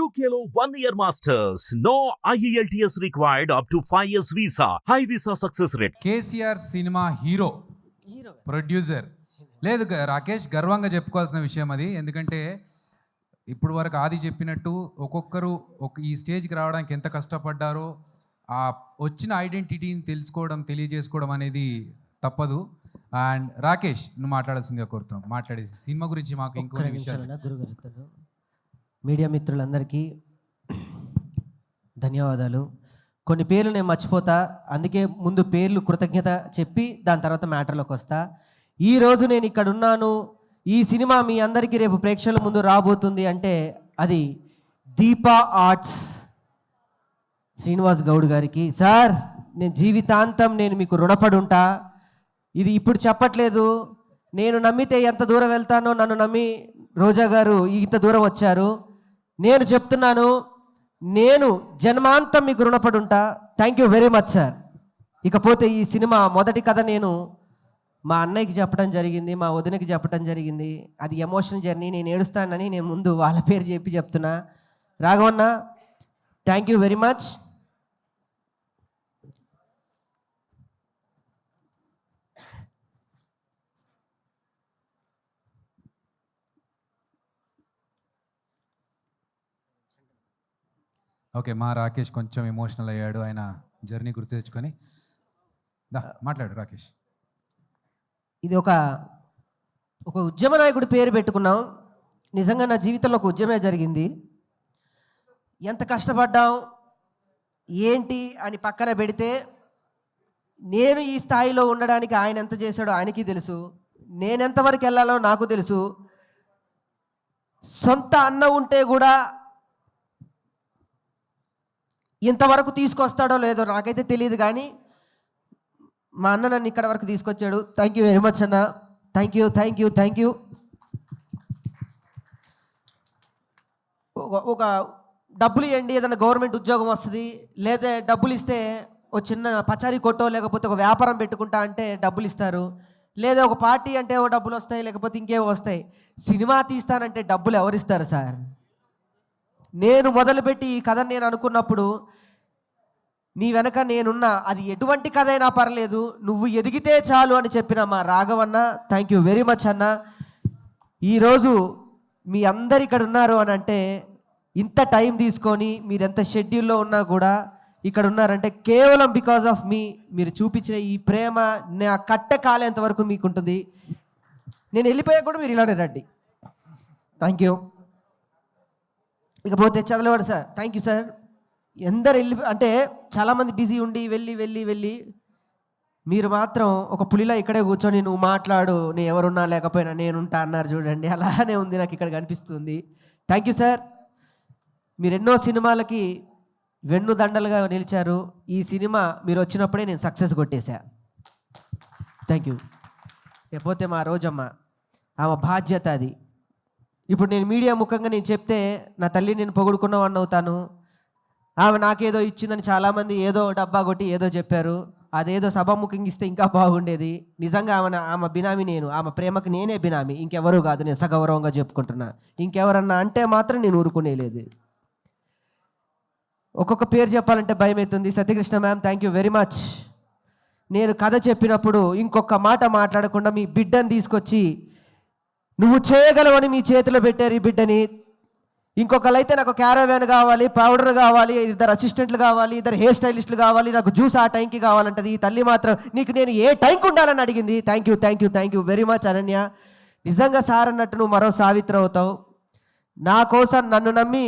UKLO 1 year masters. No IELTS required up to 5 years visa. High visa success rate. KCR cinema hero producer లేదు రాకేష్ గర్వంగా చెప్పుకోవాల్సిన విషయం అది. ఎందుకంటే ఇప్పుడు వరకు ఆది చెప్పినట్టు ఒక్కొక్కరు ఈ స్టేజ్కి రావడానికి ఎంత కష్టపడ్డారో ఆ వచ్చిన ఐడెంటిటీని తెలుసుకోవడం తెలియజేసుకోవడం అనేది తప్పదు. అండ్ రాకేష్ నువ్వు మాట్లాడాల్సిందిగా కోరుతున్నాం. మాట్లాడేసి సినిమా గురించి మాకు ఇంకొన్ని విషయాలు. గురుగారు, మీడియా మిత్రులందరికీ ధన్యవాదాలు. కొన్ని పేర్లు నేను మర్చిపోతా, అందుకే ముందు పేర్లు కృతజ్ఞత చెప్పి దాని తర్వాత మ్యాటర్లోకి వస్తా. ఈరోజు నేను ఇక్కడ ఉన్నాను, ఈ సినిమా మీ అందరికీ రేపు ప్రేక్షకుల ముందు రాబోతుంది అంటే అది దీపా ఆర్ట్స్ శ్రీనివాస్ గౌడ్ గారికి. సార్, నేను జీవితాంతం నేను మీకు రుణపడి ఉంటా. ఇది ఇప్పుడు చెప్పట్లేదు, నేను నమ్మితే ఎంత దూరం వెళ్తానో నన్ను నమ్మి రోజా గారు ఇంత దూరం వచ్చారు. నేను చెప్తున్నాను, నేను జన్మాంతం మీకు రుణపడి ఉంటా. Thank you very much sir. ఇకపోతే ఈ సినిమా మొదటి కథ నేను మా అన్నయ్యకి చెప్పడం జరిగింది, మా వదినకి చెప్పడం జరిగింది. అది ఎమోషనల్ జర్నీ, నేను ఏడుస్తానని నేను ముందు వాళ్ళ పేరు చెప్పి చెప్తున్నా. రాఘవన్న, thank you very much. Okay, మా రాకేష్ కొంచెం ఎమోషనల్ అయ్యాడు, ఆయన జర్నీ గుర్తు తెచ్చుకొని. మాట్లాడు రాకేష్. ఇది ఒక ఉద్యమ నాయకుడి పేరు పెట్టుకున్నాం. నిజంగా నా జీవితంలో ఒక ఉద్యమే జరిగింది. ఎంత కష్టపడ్డాం ఏంటి అని పక్కన పెడితే, నేను ఈ స్థాయిలో ఉండడానికి ఆయన ఎంత చేశాడో ఆయనకి తెలుసు, నేనెంతవరకు వెళ్ళాలో నాకు తెలుసు. సొంత అన్న ఉంటే కూడా ఇంతవరకు తీసుకొస్తాడో లేదో నాకైతే తెలియదు, కానీ మా అన్న నన్ను ఇక్కడ వరకు తీసుకొచ్చాడు. థ్యాంక్ యూ వెరీ మచ్ అన్న. Thank you thank you thank you. ఒక డబ్బులు ఇవ్వండి, ఏదైనా గవర్నమెంట్ ఉద్యోగం వస్తుంది, లేదా డబ్బులు ఇస్తే ఒక చిన్న పచారీ కొట్టో లేకపోతే ఒక వ్యాపారం పెట్టుకుంటా అంటే డబ్బులు ఇస్తారు, లేదా ఒక పార్టీ అంటే ఓ డబ్బులు వస్తాయి, లేకపోతే ఇంకేవో వస్తాయి. సినిమా తీస్తానంటే డబ్బులు ఎవరిస్తారు సార్? నేను మొదలుపెట్టి ఈ కథను నేను అనుకున్నప్పుడు, నీ వెనక నేనున్నా, అది ఎటువంటి కథ అయినా పర్లేదు, నువ్వు ఎదిగితే చాలు అని చెప్పిన మా రాఘవన్న, థ్యాంక్ యూ వెరీ మచ్ అన్న. ఈరోజు మీ అందరు ఇక్కడ ఉన్నారు అని అంటే, ఇంత టైం తీసుకొని మీరు ఎంత షెడ్యూల్లో ఉన్నా కూడా ఇక్కడ ఉన్నారంటే కేవలం బికాజ్ ఆఫ్ మీ. మీరు చూపించిన ఈ ప్రేమ నా కట్ట కాలేంత వరకు మీకు ఉంటుంది. నేను వెళ్ళిపోయా కూడా మీరు ఇలానే రండి. Thank you. ఇకపోతే చదలవాడు సార్, థ్యాంక్ యూ సార్. ఎందరు వెళ్ళి అంటే చాలామంది బిజీ ఉండి వెళ్ళి మీరు మాత్రం ఒక పులిలా ఇక్కడే కూర్చొని నువ్వు మాట్లాడు, నేను ఎవరున్నా లేకపోయినా నేనుంటా అన్నారు చూడండి. అలానే ఉంది నాకు ఇక్కడ కనిపిస్తుంది. Thank you sir. మీరు ఎన్నో సినిమాలకి వెన్నుదండలుగా నిలిచారు. ఈ సినిమా మీరు వచ్చినప్పుడే నేను సక్సెస్ కొట్టేశా. Thank you. లేకపోతే మా రోజమ్మ, ఆమె బాధ్యత అది. ఇప్పుడు నేను మీడియా ముఖంగా నేను చెప్తే నా తల్లి నేను పొగుడుకున్నవాడిని అవుతాను. ఆమె నాకేదో ఇచ్చిందని చాలామంది ఏదో డబ్బా కొట్టి ఏదో చెప్పారు. అదేదో సభాముఖంగా ఇస్తే ఇంకా బాగుండేది. నిజంగా ఆమె బినామీ నేను, ఆమె ప్రేమకు నేనే బినామీ, ఇంకెవరూ కాదు. నేను సగౌరవంగా చెప్పుకుంటున్నా. ఇంకెవరన్నా అంటే మాత్రం నేను ఊరుకునేలేదు. ఒక్కొక్క పేరు చెప్పాలంటే భయం అవుతుంది. Satyakrishna ma'am, thank you very much. నేను కథ చెప్పినప్పుడు ఇంకొక మాట మాట్లాడకుండా మీ బిడ్డని తీసుకొచ్చి నువ్వు చేయగలవని మీ చేతిలో పెట్టారు ఈ బిడ్డని. ఇంకొకళ్ళైతే నాకు క్యారవాన్ కావాలి, పౌడర్ కావాలి, 2 అసిస్టెంట్లు కావాలి, 2 హెయిర్ స్టైలిస్టులు కావాలి, నాకు జ్యూస్ ఆ టైంకి కావాలంటది. ఈ తల్లి మాత్రం నీకు నేను ఏ టైంకి ఉండాలని అడిగింది. Thank you thank you thank you very much Ananya. నిజంగా సార్ అన్నట్టు నువ్వు మరో సావిత్రి అవుతావు. నా కోసం నన్ను నమ్మి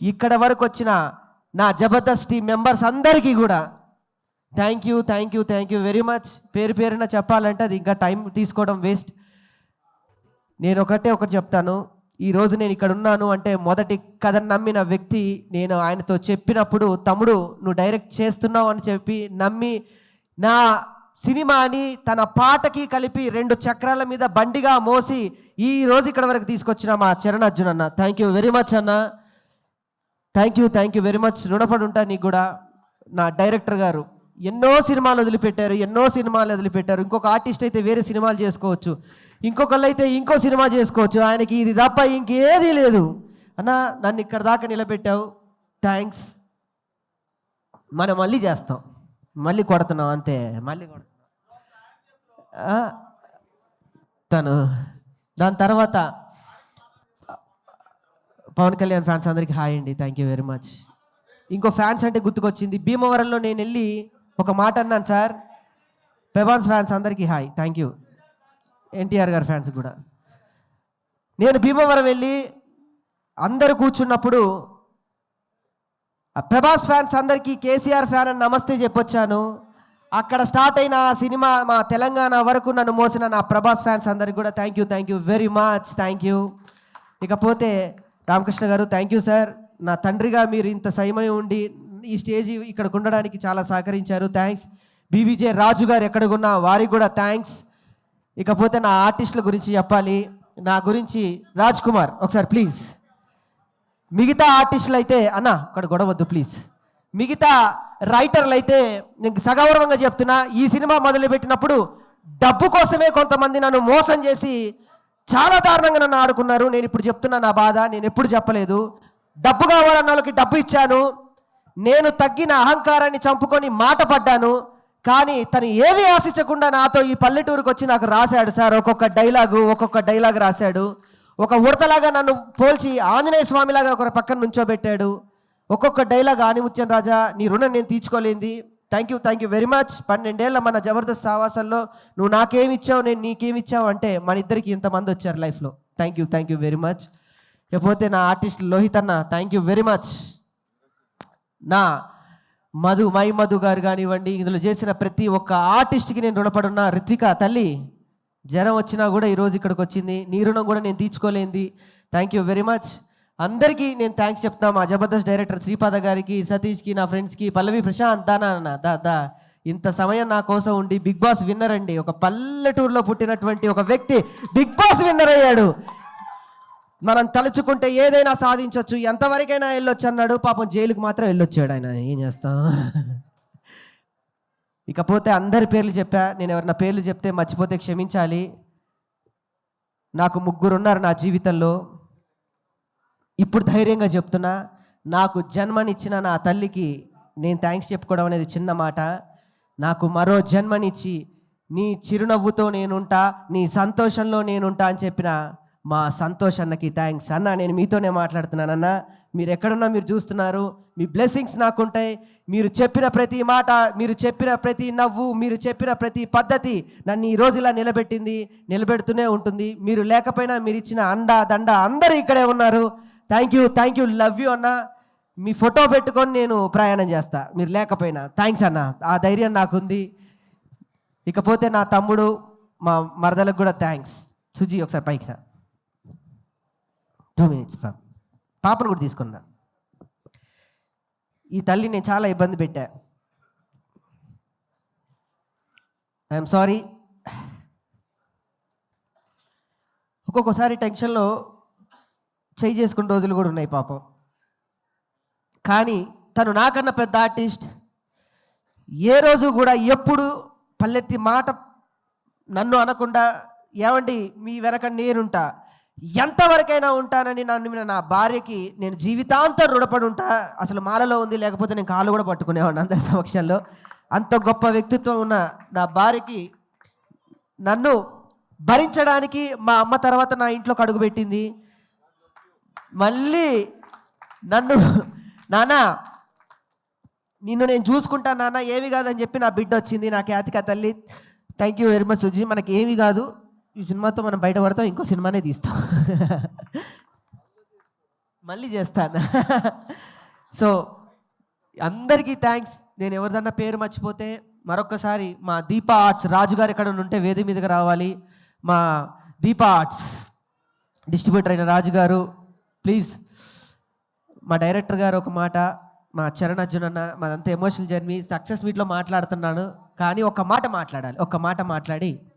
ఇక్కడ వరకు వచ్చిన నా జబర్దస్త్ టీం మెంబర్స్ అందరికీ కూడా thank you thank you thank you very much. పేరు పేరున చెప్పాలంటే అది ఇంకా టైం తీసుకోవడం వేస్ట్. నేను ఒకటి చెప్తాను. ఈరోజు నేను ఇక్కడ ఉన్నాను అంటే మొదటి కథను నమ్మిన వ్యక్తి నేను. ఆయనతో చెప్పినప్పుడు తమ్ముడు నువ్వు డైరెక్ట్ చేస్తున్నావు అని చెప్పి నమ్మి నా సినిమాని తన పాటకి కలిపి 2 చక్రాల మీద బండిగా మోసి ఈ రోజు ఇక్కడ వరకు తీసుకొచ్చిన మా చరణ్ అర్జున్ అన్న, థ్యాంక్ యూ వెరీ మచ్ అన్న. Thank you very much. రుణపడి ఉంటా నీకు కూడా. నా డైరెక్టర్ గారు ఎన్నో సినిమాలు వదిలిపెట్టారు. ఇంకొక ఆర్టిస్ట్ అయితే వేరే సినిమాలు చేసుకోవచ్చు, ఇంకొకళ్ళు అయితే ఇంకో సినిమా చేసుకోవచ్చు. ఆయనకి ఇది తప్ప ఇంకేదీ లేదు. అన్నా నన్ను ఇక్కడ దాకా నిలబెట్టావు, థ్యాంక్స్, మనం మళ్ళీ చేస్తాం, మళ్ళీ కొడుతున్నాం అంతే, మళ్ళీ కొడుతున్నాం. తను దాని తర్వాత పవన్ కళ్యాణ్ ఫ్యాన్స్ అందరికీ హాయ్ అండి, థ్యాంక్ యూ వెరీ మచ్. ఇంకో ఫ్యాన్స్ అంటే గుర్తుకొచ్చింది, భీమవరంలో నేను వెళ్ళి ఒక మాట అన్నాను సార్. పెబాన్స్ ఫ్యాన్స్ అందరికీ హాయ్, థ్యాంక్ యూ. ఎన్టీఆర్ గారి ఫ్యాన్స్ కూడా. నేను భీమవరం వెళ్ళి అందరూ కూర్చున్నప్పుడు ప్రభాస్ ఫ్యాన్స్ అందరికీ కేసీఆర్ ఫ్యాన్ అని నమస్తే చెప్పొచ్చాను. అక్కడ స్టార్ట్ అయిన ఆ సినిమా మా తెలంగాణ వరకు నన్ను మోసిన నా ప్రభాస్ ఫ్యాన్స్ అందరికీ కూడా thank you very much, thank you. ఇకపోతే రామకృష్ణ గారు థ్యాంక్ యూ సార్, నా తండ్రిగా మీరు ఇంత సమయం ఉండి ఈ స్టేజ్ ఇక్కడికి ఉండడానికి చాలా సహకరించారు, థ్యాంక్స్. బీబీజే రాజు గారు ఎక్కడికున్నా వారికి కూడా థ్యాంక్స్. ఇకపోతే నా ఆర్టిస్టుల గురించి చెప్పాలి. నా గురించి రాజ్ కుమార్ ఒకసారి ప్లీజ్. మిగతా ఆర్టిస్టులు అయితే అన్న అక్కడ గొడవద్దు ప్లీజ్. మిగతా రైటర్లు అయితే నేను సగౌరవంగా చెప్తున్నా, ఈ సినిమా మొదలుపెట్టినప్పుడు డబ్బు కోసమే కొంతమంది నన్ను మోసం చేసి చాలా దారుణంగా నన్ను ఆడుకున్నారు. నేను ఇప్పుడు చెప్తున్నా నా బాధ, నేను ఎప్పుడు చెప్పలేదు. డబ్బు కావాలన్న వాళ్ళకి డబ్బు ఇచ్చాను, నేను తగ్గిన అహంకారాన్ని చంపుకొని మాట పడ్డాను. కానీ తను ఏమీ ఆశించకుండా నాతో ఈ పల్లెటూరుకు వచ్చి నాకు రాశాడు సార్, ఒక్కొక్క డైలాగ్ రాశాడు. ఒక ఉడతలాగా నన్ను పోల్చి ఆంజనేయ స్వామిలాగా ఒక పక్కన నుంచోబెట్టాడు. ఒక్కొక్క డైలాగ్ ఆనిముత్యం రాజా, నీ రుణం నేను తీర్చుకోలేంది. Thank you very much. 12 ఏళ్ళ మన జబర్దస్త్ సావాసంలో నువ్వు నాకేమిచ్చావు, నేను నీకేమిచ్చావు అంటే మన ఇద్దరికి ఇంతమంది వచ్చారు లైఫ్లో. Thank you very much. లేకపోతే నా ఆర్టిస్ట్ లోహిత్ అన్న థ్యాంక్ యూ వెరీ మచ్. నా మధు గారు కానివ్వండి, ఇందులో చేసిన ప్రతి ఒక్క ఆర్టిస్ట్కి నేను రుణపడున్నా. రిత్విక తల్లి జ్వరం వచ్చినా కూడా ఈరోజు ఇక్కడికి వచ్చింది, నీ రుణం కూడా నేను తీర్చుకోలేంది. Thank you very much. అందరికీ నేను థ్యాంక్స్ చెప్తాను. మా జబర్దస్త్ డైరెక్టర్ శ్రీపాద గారికి, సతీష్కి, నా ఫ్రెండ్స్కి, పల్లవి, ప్రశాంత్, దా ఇంత సమయం నా కోసం ఉండి బిగ్ బాస్ విన్నర్ అండి. ఒక పల్లెటూరులో పుట్టినటువంటి ఒక వ్యక్తి బిగ్ బాస్ విన్నర్ అయ్యాడు. మనం తలుచుకుంటే ఏదైనా సాధించవచ్చు, ఎంతవరకైనా వెళ్ళొచ్చు అన్నాడు. పాపం జైలుకు మాత్రం వెళ్ళొచ్చాడు ఆయన, ఏం చేస్తాం. ఇకపోతే అందరి పేర్లు చెప్పా, నేను ఎవరైనా పేర్లు చెప్తే మర్చిపోతే క్షమించాలి. నాకు 3 ఉన్నారు నా జీవితంలో. ఇప్పుడు ధైర్యంగా చెప్తున్నా, నాకు జన్మనిచ్చిన నా తల్లికి నేను థ్యాంక్స్ చెప్పుకోవడం అనేది చిన్న మాట. నాకు మరో జన్మనిచ్చి నీ చిరునవ్వుతో నేనుంటా, నీ సంతోషంలో నేనుంటా అని చెప్పిన మా సంతోష్ అన్నకి థ్యాంక్స్. అన్న నేను మీతోనే మాట్లాడుతున్నానన్నా, మీరు ఎక్కడున్నా మీరు చూస్తున్నారు, మీ బ్లెస్సింగ్స్ నాకుంటాయి. మీరు చెప్పిన ప్రతి మాట, మీరు చెప్పిన ప్రతి నవ్వు, మీరు చెప్పిన ప్రతి పద్ధతి నన్ను ఈ రోజు ఇలా నిలబెడుతూనే ఉంటుంది. మీరు లేకపోయినా మీరు ఇచ్చిన అండ దండ అందరూ ఇక్కడే ఉన్నారు. థ్యాంక్ యూ లవ్ యూ అన్న. మీ ఫోటో పెట్టుకొని నేను ప్రయాణం చేస్తా మీరు లేకపోయినా. థ్యాంక్స్ అన్న, ఆ ధైర్యం నాకుంది. ఇకపోతే నా తమ్ముడు, మా మరదలకు కూడా థ్యాంక్స్. సుజీ ఒకసారి పైకి రా, 2 minutes పాపను కూడా తీసుకున్నా. ఈ తల్లి నేను చాలా ఇబ్బంది పెట్టా, ఐఎమ్ సారీ. ఒక్కొక్కసారి టెన్షన్లో చేయి చేసుకున్న రోజులు కూడా ఉన్నాయి పాపం. కానీ తను నాకన్నా పెద్ద ఆర్టిస్ట్. ఏ రోజు కూడా ఎప్పుడు పల్లెత్తి మాట నన్ను అనకుండా, ఏమండి మీ వెనక నేనుంటా, ఎంతవరకైనా ఉంటానని నన్ను నా భార్యకి నేను జీవితాంతం రుణపడి ఉంటా. అసలు మాలలో ఉంది, లేకపోతే నేను కాళ్ళు కూడా పట్టుకునేవాడిని అందరి సమక్షంలో. అంత గొప్ప వ్యక్తిత్వం ఉన్న నా భార్యకి నన్ను భరించడానికి మా అమ్మ తర్వాత నా ఇంట్లోకి అడుగుపెట్టింది. మళ్ళీ నన్ను నాన్న నిన్ను నేను చూసుకుంటా నాన్న, ఏమి కాదని చెప్పి నా బిడ్డ వచ్చింది, నా ఖ్యాతిక తల్లి. Thank you very much Suji. మనకి ఏమి కాదు, ఈ సినిమాతో మనం బయటపడతాం, ఇంకో సినిమానే తీస్తాం, మళ్ళీ చేస్తాను. సో అందరికీ థ్యాంక్స్. నేను ఎవరిదన్నా పేరు మర్చిపోతే మరొక్కసారి మా దీపా ఆర్ట్స్ రాజుగారు ఎక్కడ ఉంటే వేది మీదకి రావాలి. మా దీపా ఆర్ట్స్ డిస్ట్రిబ్యూటర్ అయిన రాజుగారు ప్లీజ్. మా డైరెక్టర్ గారు ఒక మాట, మా చరణ్ అర్జున్ అన్న, మాదంతా ఎమోషనల్ జర్నీ. సక్సెస్ మీట్లో మాట్లాడుతున్నాను, కానీ ఒక మాట మాట్లాడాలి, ఒక్క మాట మాట్లాడి